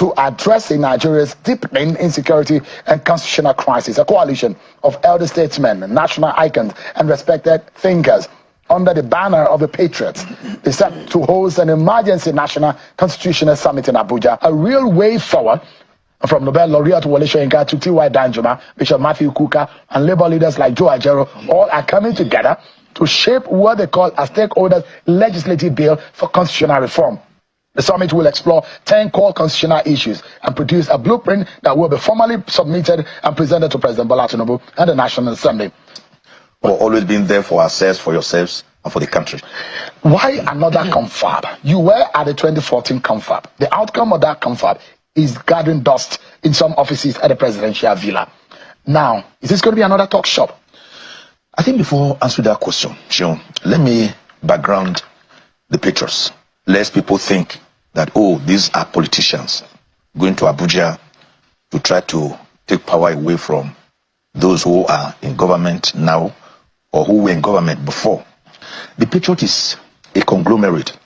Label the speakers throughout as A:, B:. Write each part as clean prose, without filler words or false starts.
A: to addressing Nigeria's deepening insecurity and constitutional crisis. A coalition of elder statesmen, national icons, and respected thinkers under the banner of the Patriots is set to host an emergency national constitutional summit in Abuja, a real way forward from Nobel laureate Wole Soyinka to T.Y. Danjuma, Bishop Matthew Kuka, and labor leaders like Joe Ajero, all are coming together to shape what they call a stakeholders legislative bill for constitutional reform. The summit will explore 10 core constitutional issues and produce a blueprint that will be formally submitted and presented to President Bola Tinubu and the National Assembly.
B: For always being there for ourselves, for yourselves, and for the country.
A: Why another confab? You were at the 2014 confab. The outcome of that confab is gathering dust in some offices at the presidential villa. Now, is this going to be another talk shop?
B: I think before answering that question, Sean, let me background the Patriots. Lest people think that, oh, these are politicians going to Abuja to try to take power away from those who are in government now or who were in government before. The Patriot is a conglomerate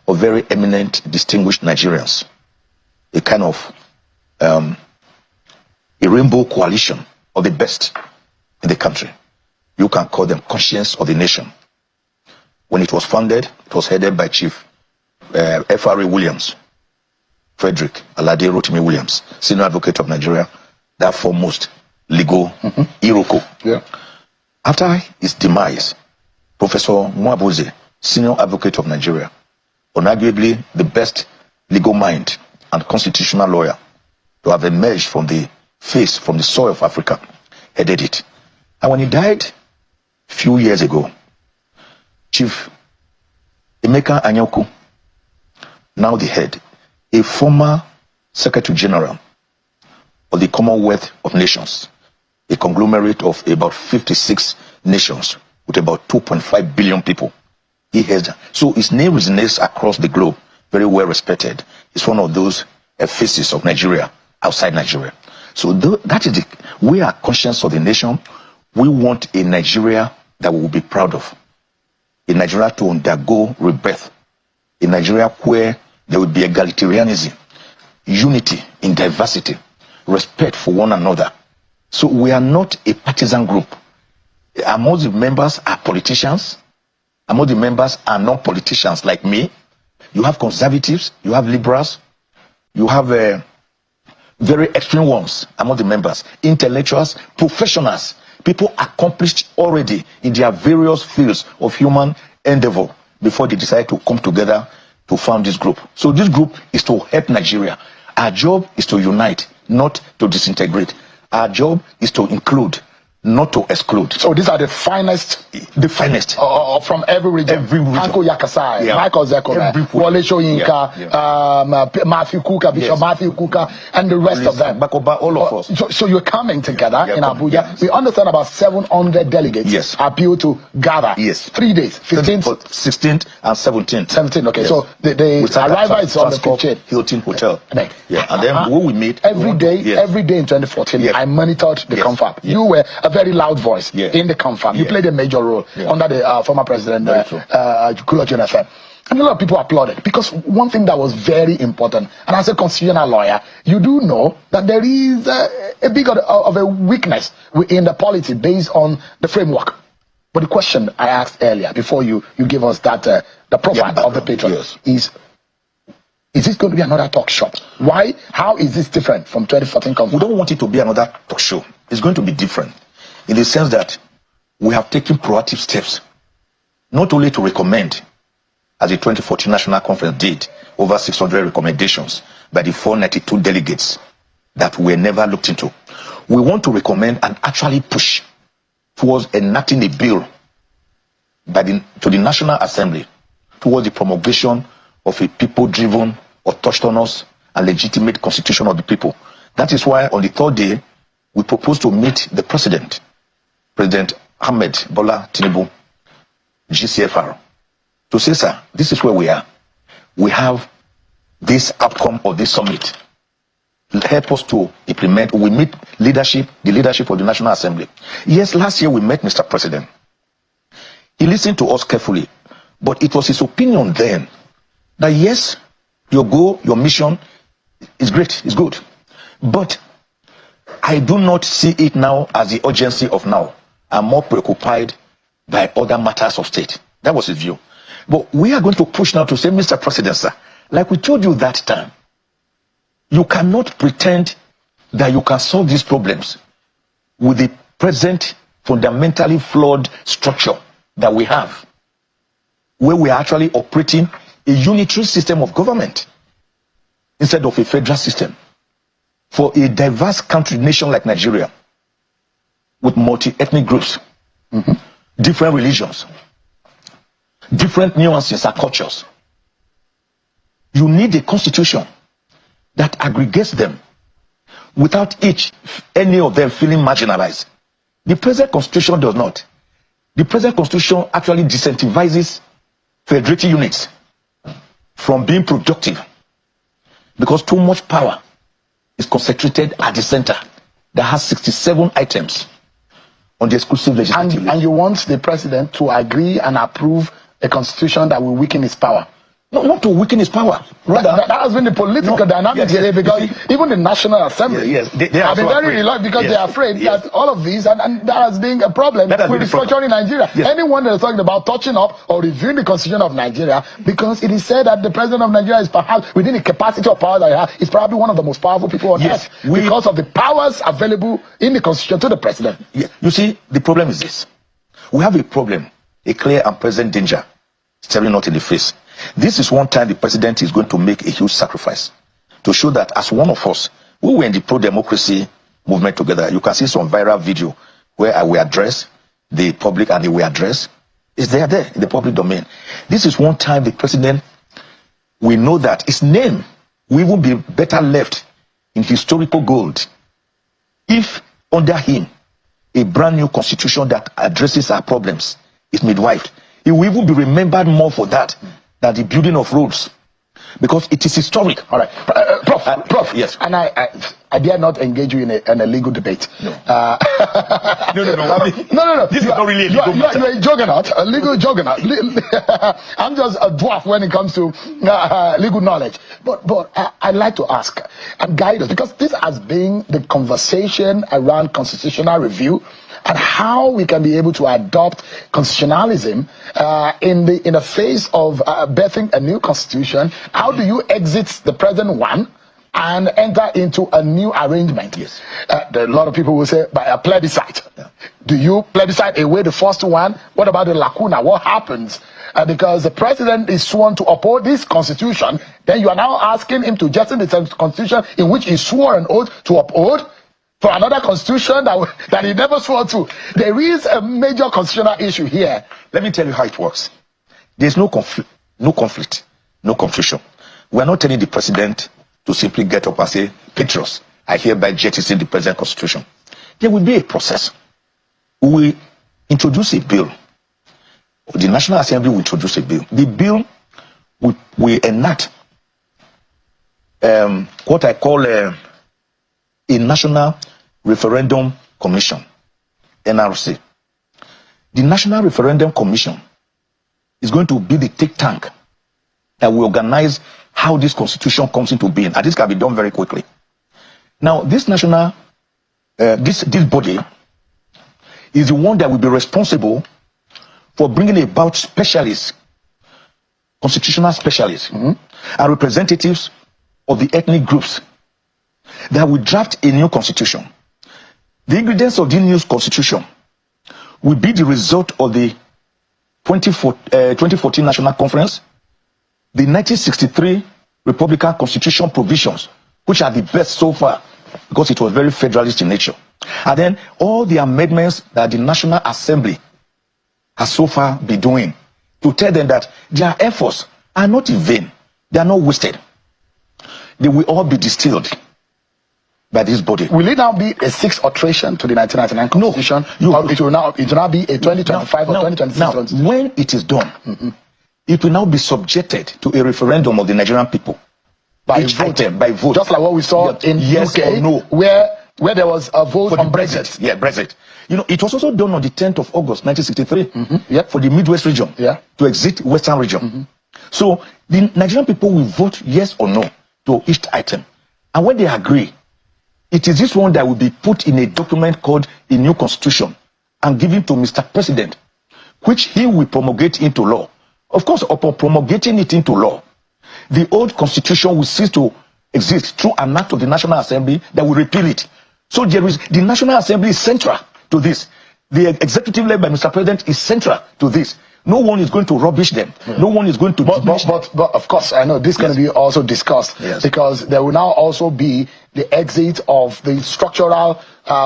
B: of very eminent, distinguished Nigerians, a kind of a rainbow coalition of the best in the country. You can call them conscience of the nation. When it was founded, it was headed by Chief F.R.A. Williams, Frederick Alade Rotimi Williams, Senior Advocate of Nigeria, that foremost legal Iroko.
A: Yeah.
B: After his demise, Professor Mwaboze, Senior Advocate of Nigeria, unarguably the best legal mind and constitutional lawyer to have emerged from the soil of Africa, headed it. And when he died a few years ago, Chief Emeka Anyaoku, now the head, a former Secretary General of the Commonwealth of Nations, a conglomerate of about 56 nations with about 2.5 billion people. So his name resonates across the globe, very well respected. He's one of those faces of Nigeria outside Nigeria. So that is we are conscious of the nation. We want a Nigeria that we will be proud of. A Nigeria to undergo rebirth. A Nigeria where there will be egalitarianism, unity in diversity, respect for one another. So we are not a partisan group. Among the members are politicians. Among the members are non-politicians like me. You have conservatives, you have liberals, you have very extreme ones among the members, intellectuals, professionals, people accomplished already in their various fields of human endeavor before they decide to come together to found this group. So this group is to help Nigeria. Our job is to unite, not to disintegrate. Our job is to include, not to exclude.
A: So these are the finest from every region.
B: Every region.
A: Hanko Yakasai, Michael Ozekhome, Wole Soyinka, Matthew Kuka, Bishop Matthew Kuka, and the rest of them.
B: All of us.
A: So you're coming together in Abuja. Yes. We understand about 700 delegates appeal to gather.
B: Yes.
A: 3 days, 15th,
B: 16th and 17th.
A: 17th, okay. Yes. So the arrival is on the 15th.
B: Hilton Hotel.
A: Right.
B: Yeah. And then when we meet
A: every day in 2014, I monitored the confab. You were a very loud voice in the confab. You played a major role under the former president, Goodluck Jonathan. And a lot of people applauded because one thing that was very important, and as a constitutional lawyer, you do know that there is a big of a weakness in the polity based on the framework. But the question I asked earlier, before you give us that the profile of the Patriots, is this going to be another talk shop? Why? How is this different from 2014 confab?
B: We don't want it to be another talk show. It's going to be different in the sense that we have taken proactive steps, not only to recommend, as the 2014 National Conference did, over 600 recommendations by the 492 delegates that were never looked into. We want to recommend and actually push towards enacting a bill to the National Assembly towards the promulgation of a people-driven, autonomous, and legitimate constitution of the people. That is why on the third day, we propose to meet the President Ahmed Bola Tinubu, GCFR, to say, sir, this is where we are. We have this outcome of this summit. Help us to implement. We meet the leadership of the National Assembly. Yes, last year we met Mr. President. He listened to us carefully, but it was his opinion then that yes, your goal, your mission It's great, it's good. But I do not see it now as the urgency of now. I'm more preoccupied by other matters of state. That was his view. But we are going to push now to say, Mr. President, sir, like we told you that time, you cannot pretend that you can solve these problems with the present fundamentally flawed structure that we have, where we are actually operating a unitary system of government instead of a federal system. For a diverse country, nation like Nigeria, with multi-ethnic groups, different religions, different nuances and cultures, you need a constitution that aggregates them without any of them feeling marginalized. The present constitution does not. The present constitution actually disincentivizes federative units from being productive because too much power is concentrated at the center that has 67 items on the exclusive legislative.
A: And you want the president to agree and approve a constitution that will weaken his power?
B: No, not to weaken his power.
A: That has been the political dynamic today, because even the National Assembly
B: they
A: have been very reluctant because they are afraid that all of these, and that has been a problem with the structure in Nigeria. Anyone that is talking about touching up or reviewing the constitution of Nigeria, because it is said that the president of Nigeria is perhaps, within the capacity of power that he has, is probably one of the most powerful people on earth because of the powers available in the constitution to the president.
B: You see, the problem is this. We have a problem, a clear and present danger staring us in the face. This is one time the president is going to make a huge sacrifice to show that as one of us who were in the pro-democracy movement together. You can see some viral video where I will address the public and they will address. It's there in the public domain. This is one time the president, we know that his name will even be better left in historical gold if under him a brand new constitution that addresses our problems is midwifed. He will even be remembered more for that than the building of roads, because it is historic.
A: All right, Prof.
B: Yes.
A: And I dare not engage you in a legal debate.
B: No. No.
A: No.
B: This is not really a legal matter.
A: You're a juggernaut, a legal juggernaut. I'm just a dwarf when it comes to legal knowledge. But I'd like to ask and guide us, because this has been the conversation around constitutional review and how we can be able to adopt constitutionalism in the face of birthing a new constitution. How do you exit the present one and enter into a new arrangement?
B: Yes.
A: A lot of people will say by a plebiscite. Yeah. Do you plebiscite away the first one? What about the lacuna? What happens? Because the president is sworn to uphold this constitution, then you are now asking him to jettison the constitution in which he swore an oath to uphold for another constitution that he never swore to. There is a major constitutional issue here.
B: Let me tell you how it works. There's no conflict, no confusion. We're not telling the president to simply get up and say, Petros, I hereby jettison the present constitution. There will be a process. We will introduce a bill. The National Assembly will introduce a bill. The bill will enact what I call a National Referendum Commission, NRC. The National Referendum Commission is going to be the think tank that will organize how this constitution comes into being, and this can be done very quickly. Now, this national, this body is the one that will be responsible for bringing about specialists, constitutional specialists, and representatives of the ethnic groups that will draft a new constitution. The ingredients of the new constitution will be the result of the 2014 National Conference, the 1963 Republican Constitution provisions, which are the best so far because it was very federalist in nature, and then all the amendments that the National Assembly has so far been doing to tell them that their efforts are not in vain, they are not wasted. They will all be distilled by this body.
A: Will it now be a sixth alteration to the 1999 Constitution? No, it will now be a 2025 or 2026 Constitution?
B: When it is done, it will now be subjected to a referendum of the Nigerian people.
A: By vote. Just like what we saw in
B: yes
A: UK,
B: or no.
A: where there was a vote on Brexit.
B: Yeah, Brexit. You know, it was also done on the 10th of August, 1963, for the Midwest region, to exit Western region. So the Nigerian people will vote yes or no to each item. And when they agree, it is this one that will be put in a document called a new constitution and given to Mr. President, which he will promulgate into law. Of course, upon promulgating it into law, the old constitution will cease to exist through an act of the National Assembly that will repeal it. So the National Assembly is central to this. The executive led by Mr. President is central to this. No one is going to rubbish them. No one is going to diminish them.
A: But of course, I know this is going to be also discussed because there will now also be the exit of the structural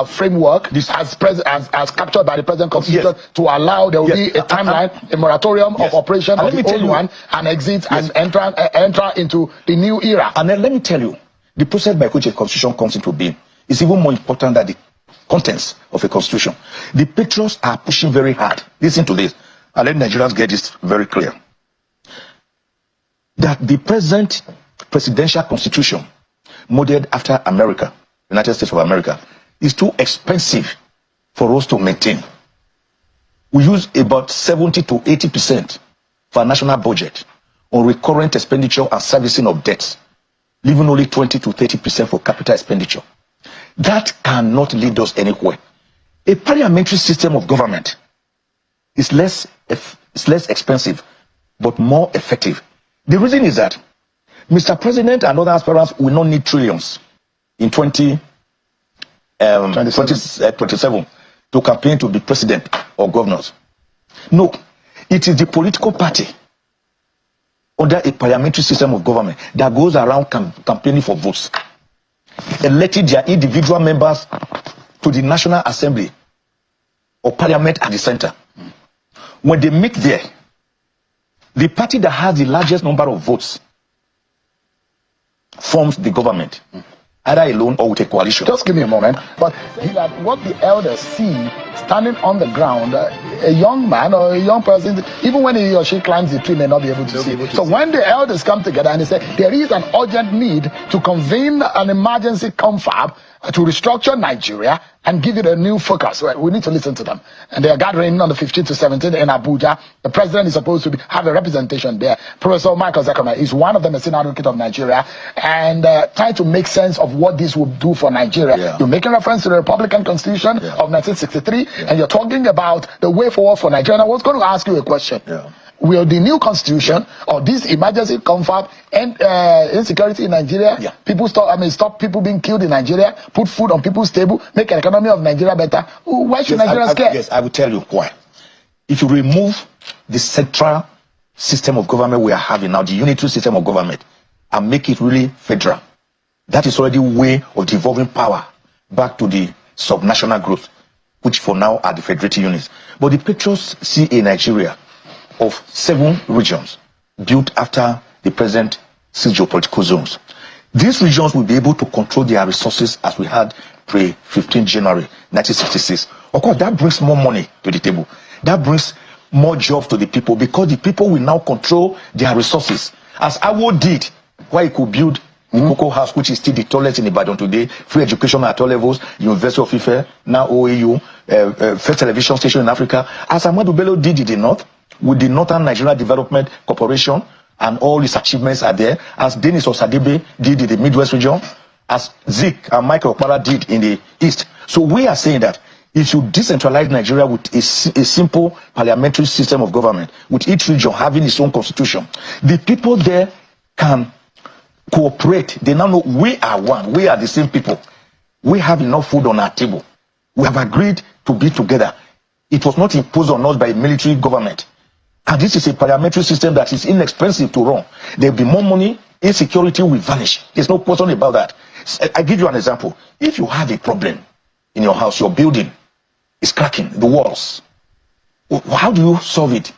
A: framework as captured by the present constitution to allow there will be a timeline, a moratorium of operation of the old one, and exit and enter into the new era.
B: And then let me tell you, the process by which a constitution comes into being is even more important than the contents of a constitution. The patriots are pushing very hard. Listen to this. And let Nigerians get this very clear. That the present presidential constitution, modeled after America, United States of America, is too expensive for us to maintain. We use about 70 to 80% for our national budget on recurrent expenditure and servicing of debts, leaving only 20 to 30% for capital expenditure. That cannot lead us anywhere. A parliamentary system of government is less expensive, but more effective. The reason is that Mr. President and other aspirants will not need trillions in 2027 to campaign to be president or governors. No, it is the political party under a parliamentary system of government that goes around campaigning for votes, electing their individual members to the National Assembly or Parliament at the center. When they meet there, the party that has the largest number of votes forms the government, either alone or with a coalition.
A: Just give me a moment. But that what the elders see standing on the ground, a young man or a young person, even when he or she climbs the tree, may not be able to see. So when the elders come together and they say there is an urgent need to convene an emergency confab to restructure Nigeria and give it a new focus, well, we need to listen to them. And they are gathering on the 15th to 17th in Abuja. The president is supposed to have a representation there. Professor Michael Ozekhome is one of them, a senior advocate of Nigeria, and trying to make sense of what this will do for Nigeria. You're making reference to the Republican Constitution of 1963, and you're talking about the way forward for Nigeria. And I was going to ask you a question. Will the new constitution or this emergency confab end insecurity in Nigeria? People stop people being killed in Nigeria, put food on people's table, make an economy of Nigeria better. Why should Nigerians care?
B: Yes, I will tell you why. If you remove the central system of government we are having now, the unitary system of government, and make it really federal, that is already a way of devolving power back to the subnational groups, which for now are the federated units. But the patriots see a Nigeria of 7 regions built after the present 6 geopolitical zones. These regions will be able to control their resources as we had pre-15 January 1966. Of course, that brings more money to the table. That brings more jobs to the people because the people will now control their resources. As Awo did, where he could build the Cocoa House, which is still the tallest in Ibadan today, free education at all levels, University of Ife, now OAU, first television station in Africa. As Ahmadu Bello did in the north, with the Northern Nigeria Development Corporation, and all its achievements are there, as Dennis Osadebe did in the Midwest region, as Zeke and Michael Okpara did in the East. So we are saying that if you decentralize Nigeria with a simple parliamentary system of government, with each region having its own constitution, the people there can cooperate. They now know we are one, we are the same people. We have enough food on our table. We have agreed to be together. It was not imposed on us by a military government. And this is a parliamentary system that is inexpensive to run. There will be more money, insecurity will vanish. There's no question about that. I give you an example. If you have a problem in your house, your building is cracking, the walls, how do you solve it?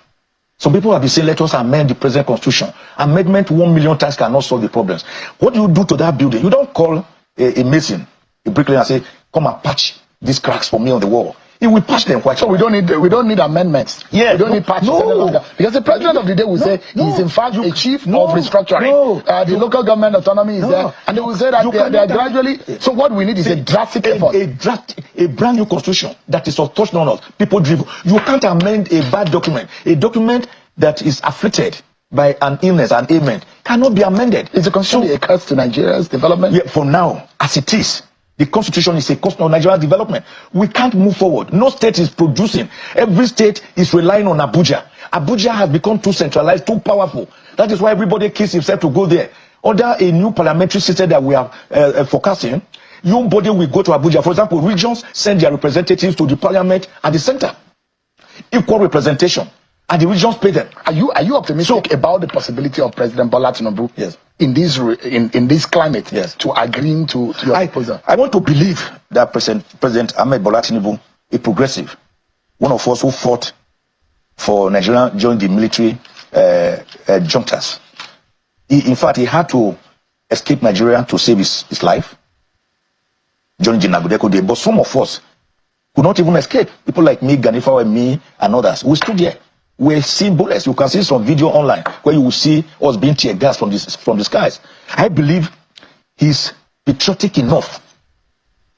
B: Some people have been saying, let us amend the present constitution. Amendment 1 million times cannot solve the problems. What do you do to that building? You don't call a mason, a bricklayer, and say, come and patch these cracks for me on the wall. He will patch them quite.
A: So we don't need amendments.
B: Yeah,
A: we don't need patches. No. Because the president of the day will say he's in fact a chief of restructuring. The local government autonomy is there, and they will say that they are gradually. So what we need is a drastic effort.
B: A brand new constitution that is untouched on us. People dribble. You can't amend a bad document. A document that is afflicted by an illness, an ailment, cannot be amended.
A: Is the constitution a curse to Nigeria's development?
B: Yeah, for now, as it is, the constitution is a cost of Nigeria's development. We can't move forward. No state is producing. Every state is relying on Abuja. Abuja has become too centralized, too powerful. That is why everybody kills himself to go there. Under a new parliamentary system that we are forecasting, nobody will go to Abuja. For example, regions send their representatives to the parliament at the center. Equal representation. And the regions pay them. Are you optimistic about the possibility of President Bola Tinubu?
A: Yes.
B: In this climate,
A: yes,
B: to agreeing to your proposal? I want to believe that President Ahmed Bola Tinubu, a progressive, one of us who fought for Nigeria during the military junctures. In fact, he had to escape Nigeria to save his life during the Nagudeko day. But some of us could not even escape. People like me, Ganifa, and me, and others. We stood there. We're seeing bullets. You can see some video online where you will see us being tear gas from the skies. I believe he's patriotic enough.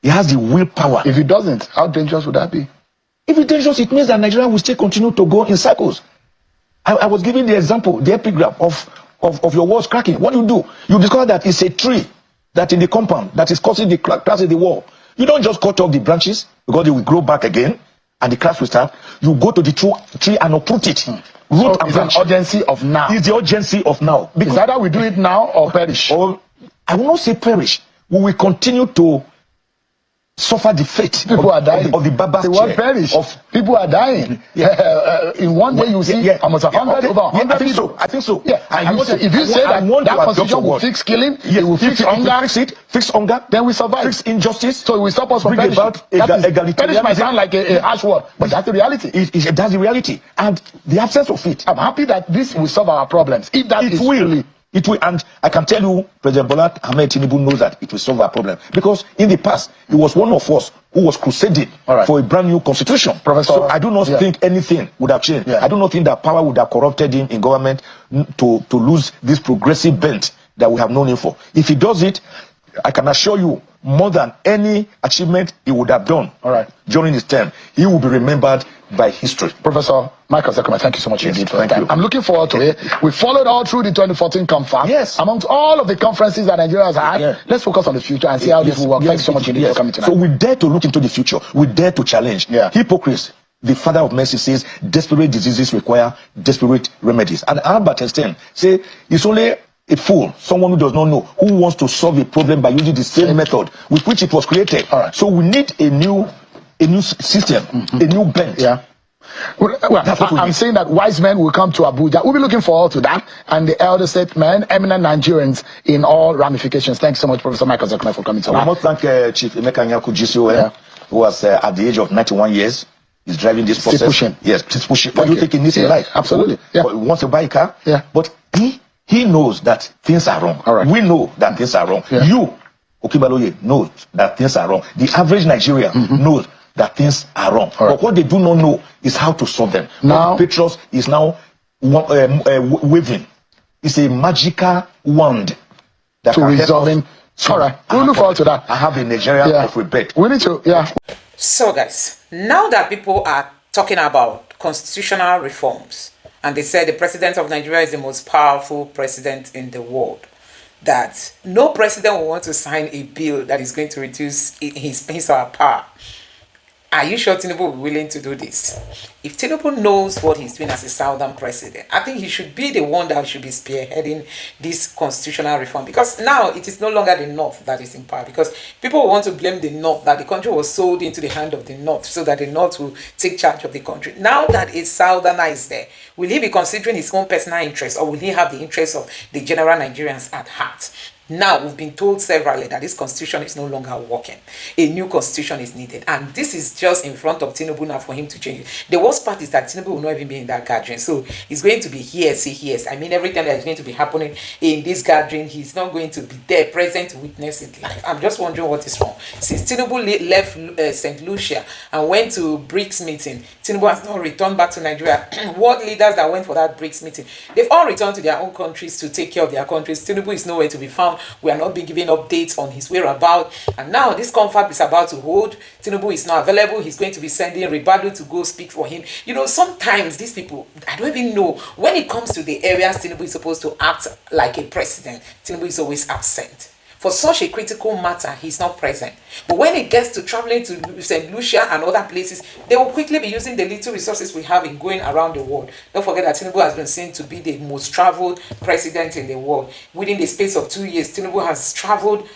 B: He has the willpower.
A: If he doesn't, how dangerous would that be?
B: If it's dangerous, it means that Nigeria will still continue to go in circles. I was giving the example, the epigraph of your walls cracking. What do? You discover that it's a tree that in the compound that is causing the cracks in the wall. You don't just cut off the branches because they will grow back again and the cracks will start. You go to the tree and uproot it.
A: Root and branch. It's an urgency of now.
B: It's the urgency of now.
A: Because either we do it now or perish.
B: Or I will not say perish. We will continue to suffer the fate of the Baba's
A: chair. They won't perish. People are dying. In one day you see almost 100 over 100
B: I think so. I think so.
A: Yeah. If you say that constitution will fix killing, it will fix hunger,
B: fix hunger,
A: then we survive.
B: Fix injustice,
A: so it will stop us from perishing. Perish might sound like a harsh word, but that's the reality.
B: That's the reality, and the absence of it.
A: I'm happy that this will solve our problems. If that is really.
B: It will, and I can tell you, President Bola Ahmed Tinubu knows that it will solve our problem. Because in the past, he was one of us who was crusading for a brand new constitution.
A: Professor,
B: so I do not think anything would have changed. I do not think that power would have corrupted him in government to lose this progressive bent that we have known him for. If he does it, I can assure you, more than any achievement he would have done during his term, he will be remembered by history.
A: Professor Michael Ozekhome, thank you so much indeed for
B: that.
A: I'm looking forward to it. We followed all through the 2014 conference.
B: Yes.
A: Amongst all of the conferences that Nigeria has had, let's focus on the future and see how this will work. Thank you so much indeed for coming tonight.
B: So we dare to look into the future. We dare to challenge. Hypocrites. The Father of Mercy says, desperate diseases require desperate remedies. And Albert Einstein say it's only a fool, someone who does not know, who wants to solve a problem by using the same method with which it was created. So we need a new system, a new bent.
A: Well, I'm saying that wise men will come to Abuja. We'll be looking forward to that. And the elder statesmen, eminent Nigerians in all ramifications. Thanks so much, Professor Michael Ozekhome, for coming tonight.
B: I want to thank Chief Emeka Nyaku GCOM, who was at the age of 91 years. He's driving this process.
A: Still pushing.
B: Yes, still pushing. What do you think he needs in life?
A: Absolutely.
B: He wants to buy a car. But he knows that things are wrong. We know that things are wrong. You, Okibaloye, know that things are wrong. The average Nigerian knows that things are wrong. But what they do not know is how to solve them. Now, Petros is now waving. It's a magical wand that
A: to resolving. We'll look forward to that.
B: I have a Nigerian of a bet.
A: We need to,
C: So guys, now that people are talking about constitutional reforms, and they said the president of Nigeria is the most powerful president in the world, that no president will want to sign a bill that is going to reduce his or her power. Are you sure Tinubu will be willing to do this? If Tinubu knows what he's doing as a southern president, I think he should be the one that should be spearheading this constitutional reform. Because now it is no longer the North that is in power. Because people want to blame the North, that the country was sold into the hand of the North so that the North will take charge of the country. Now that a southerner is there, will he be considering his own personal interests, or will he have the interests of the general Nigerians at heart? Now, we've been told severally that this constitution is no longer working. A new constitution is needed. And this is just in front of Tinubu now for him to change it. The worst part is that Tinubu will not even be in that gathering. So he's going to be here, I mean, every time that is going to be happening in this gathering, he's not going to be there, present to witness it live. I'm just wondering what is wrong. Since Tinubu left St. Lucia and went to BRICS meeting, Tinubu has not returned back to Nigeria. World leaders that went for that BRICS meeting, they've all returned to their own countries to take care of their countries. Tinubu is nowhere to be found. We are not being given updates on his whereabouts. And now this confab is about to hold. Tinubu is not available. He's going to be sending Ribadu to go speak for him. You know, sometimes these people, I don't even know, when it comes to the areas Tinubu is supposed to act like a president, Tinubu is always absent. For such a critical matter, he's not present. But when it gets to traveling to St. Lucia and other places, they will quickly be using the little resources we have in going around the world. Don't forget that Tinubu has been seen to be the most traveled president in the world. Within the space of 2 years, Tinubu has traveled,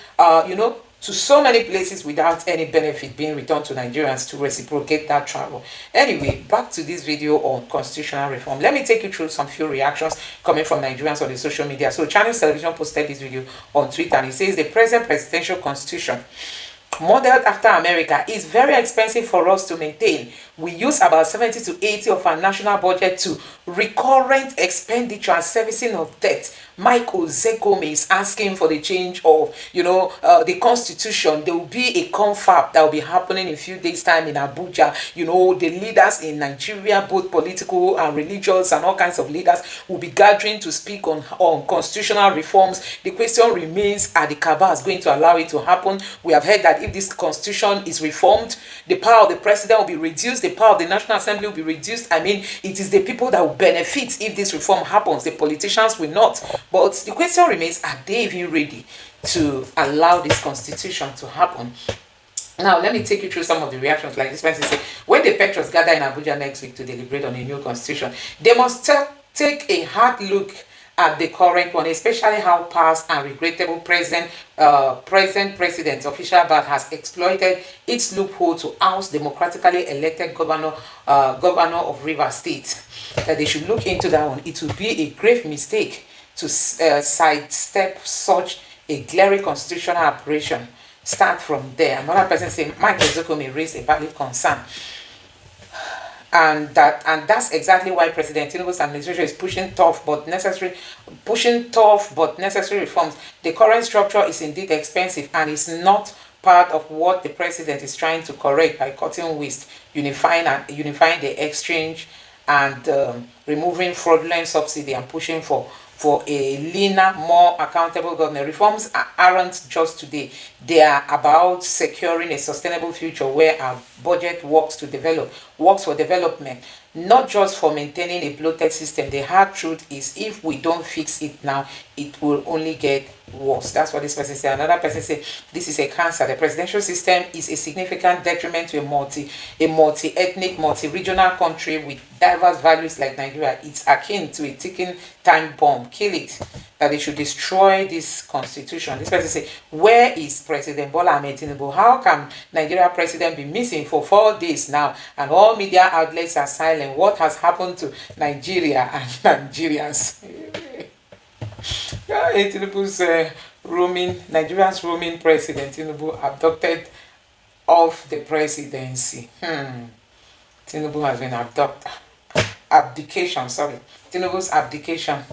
C: to so many places without any benefit being returned to Nigerians to reciprocate that travel. Anyway, back to this video on constitutional reform. Let me take you through some few reactions coming from Nigerians on the social media. So Channels Television posted this video on Twitter, and it says the present presidential constitution, modeled after America, is very expensive for us to maintain. We use about 70 to 80 of our national budget to recurrent expenditure and servicing of debt. Mike Ozekhome is asking for the change of, the constitution. There will be a confab that will be happening in a few days' time in Abuja. The leaders in Nigeria, both political and religious and all kinds of leaders, will be gathering to speak on constitutional reforms. The question remains, are the cabals going to allow it to happen? We have heard that if this constitution is reformed, the power of the president will be reduced, the power of the National Assembly will be reduced. I mean, it is the people that will benefit if this reform happens. The politicians will not. But the question remains, are they even ready to allow this constitution to happen? Now, let me take you through some of the reactions. Like this person say, when the Petros gather in Abuja next week to deliberate on a new constitution, they must take a hard look at the current one, especially how past and regrettable present president official Bad has exploited its loophole to oust democratically elected governor of Rivers State. That they should look into that one. It would be a grave mistake to sidestep such a glaring constitutional operation. Start from there. Another person saying, Mike Ozekhome raised a valid concern. And that's exactly why President Tinubu's administration is pushing tough but necessary reforms. The current structure is indeed expensive and is not part of what the president is trying to correct by cutting waste, unifying the exchange, and removing fraudulent subsidy and pushing for a leaner, more accountable government. Reforms aren't just today. They are about securing a sustainable future where our budget works for development, not just for maintaining a bloated system. The hard truth is, if we don't fix it now, it will only get worse. That's what this person said. Another person said, this is a cancer. The presidential system is a significant detriment to a multi-ethnic, multi-regional country with diverse values like Nigeria. It's akin to a ticking time bomb. Kill it. That they should destroy this constitution. This person say, where is President Bola Ahmed Tinubu? How can Nigeria president be missing for 4 days now and all media outlets are silent? What has happened to Nigeria and Nigerians? Tinubu's Nigeria's roaming president Tinubu abducted off the presidency. Tinubu has been Tinubu's abdication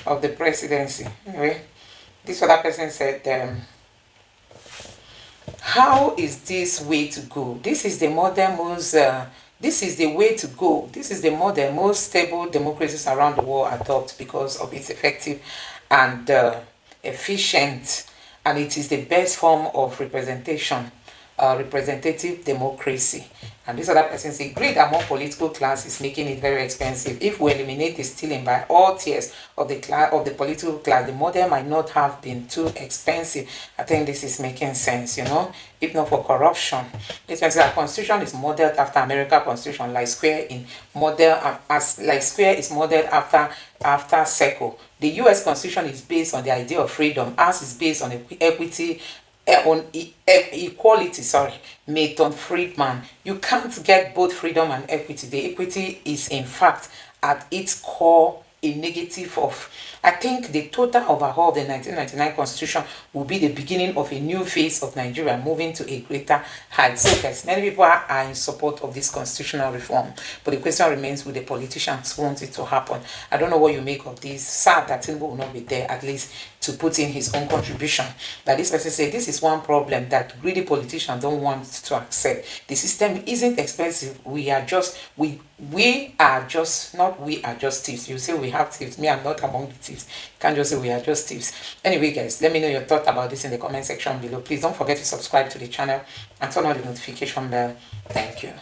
C: of the presidency. Anyway, this other person said, how is this way to go? This is the modern most this is the way to go. This is the modern most stable democracies around the world adopt because of its effective and efficient, and it is the best form of representation, representative democracy. And this other person says, greed among political class is making it very expensive. If we eliminate the stealing by all tiers of the political class, the model might not have been too expensive. I think this is making sense, if not for corruption. This means our constitution is modeled after American constitution, like Square is modeled after Circle. The U.S. constitution is based on the idea of freedom. Ours is based on equality, Milton Friedman. You can't get both freedom and equity. The equity is in fact at its core a negative of. I think the total overhaul of the 1999 constitution will be the beginning of a new phase of Nigeria moving to a greater height. So guys, many people are in support of this constitutional reform, but the question remains, will the politicians want it to happen? I don't know what you make of this. Sad that Tinubu will not be there, at least to put in his own contribution. That this person said, this is one problem that greedy politicians don't want to accept. The system isn't expensive. We we are just, not we are just thieves. You say we have thieves. Me, I'm not among the thieves. You can't just say we are just thieves. Anyway, guys, let me know your thoughts about this in the comment section below. Please don't forget to subscribe to the channel and turn on the notification bell. Thank you.